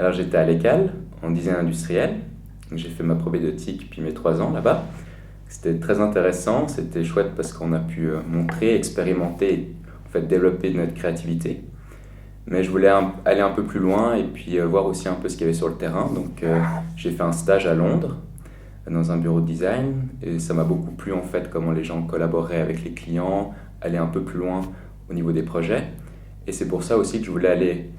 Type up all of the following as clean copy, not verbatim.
Alors j'étais à l'ECAL, en design industriel. J'ai fait ma probédeutique puis mes 3 ans là-bas. C'était très intéressant, c'était chouette parce qu'on a pu montrer, expérimenter, en fait développer notre créativité. Mais je voulais aller un peu plus loin et puis voir aussi un peu ce qu'il y avait sur le terrain. Donc j'ai fait un stage à Londres dans un bureau de design et ça m'a beaucoup plu en fait comment les gens collaboraient avec les clients, aller un peu plus loin au niveau des projets. Et c'est pour ça aussi que je voulais aller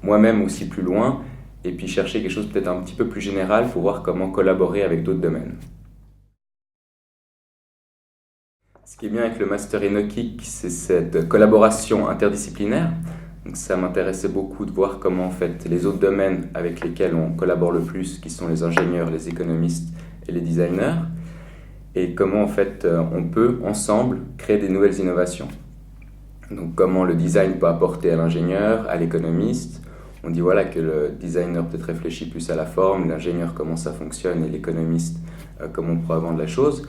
moi-même aussi plus loin et puis chercher quelque chose peut-être un petit peu plus général pour voir comment collaborer avec d'autres domaines. Ce qui est bien avec le Master Enochic, c'est cette collaboration interdisciplinaire. Donc ça m'intéressait beaucoup de voir comment en fait, les autres domaines avec lesquels on collabore le plus, qui sont les ingénieurs, les économistes et les designers, et comment en fait, on peut ensemble créer des nouvelles innovations. Donc comment le design peut apporter à l'ingénieur, à l'économiste. On dit voilà que le designer peut-être réfléchit plus à la forme, l'ingénieur comment ça fonctionne et l'économiste comment on pourra vendre la chose.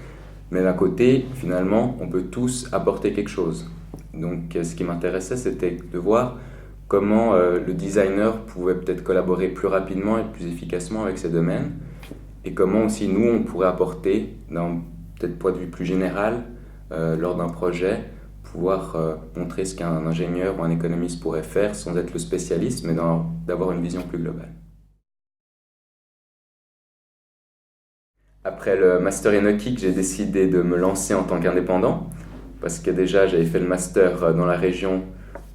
Mais d'un côté, finalement, on peut tous apporter quelque chose. Donc ce qui m'intéressait, c'était de voir comment le designer pouvait peut-être collaborer plus rapidement et plus efficacement avec ces domaines et comment aussi nous, on pourrait apporter, d'un peut-être point de vue plus général, lors d'un projet, pouvoir montrer ce qu'un ingénieur ou un économiste pourrait faire sans être le spécialiste, mais d'avoir une vision plus globale. Après le Master Enochic, j'ai décidé de me lancer en tant qu'indépendant, parce que déjà j'avais fait le master dans la région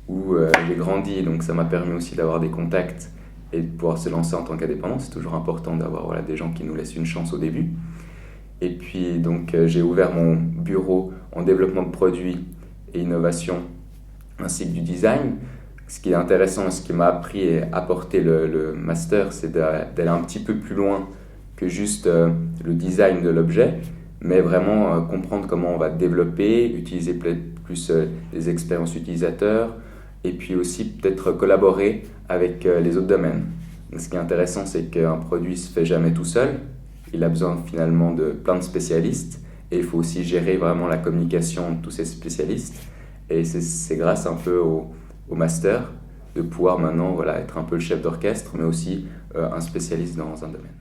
où j'ai grandi, donc ça m'a permis aussi d'avoir des contacts et de pouvoir se lancer en tant qu'indépendant. C'est toujours important d'avoir voilà, des gens qui nous laissent une chance au début. Et puis donc j'ai ouvert mon bureau en développement de produits et innovation ainsi que du design. Ce qui est intéressant, ce qui m'a appris et apporté le master, c'est d'aller un petit peu plus loin que juste le design de l'objet, mais vraiment comprendre comment on va développer, utiliser plus les expériences utilisateurs, et puis aussi peut-être collaborer avec les autres domaines. Donc, ce qui est intéressant, c'est qu'un produit ne se fait jamais tout seul, il a besoin finalement de plein de spécialistes, et il faut aussi gérer vraiment la communication de tous ces spécialistes, et c'est grâce un peu au master de pouvoir maintenant voilà, être un peu le chef d'orchestre, mais aussi un spécialiste dans un domaine.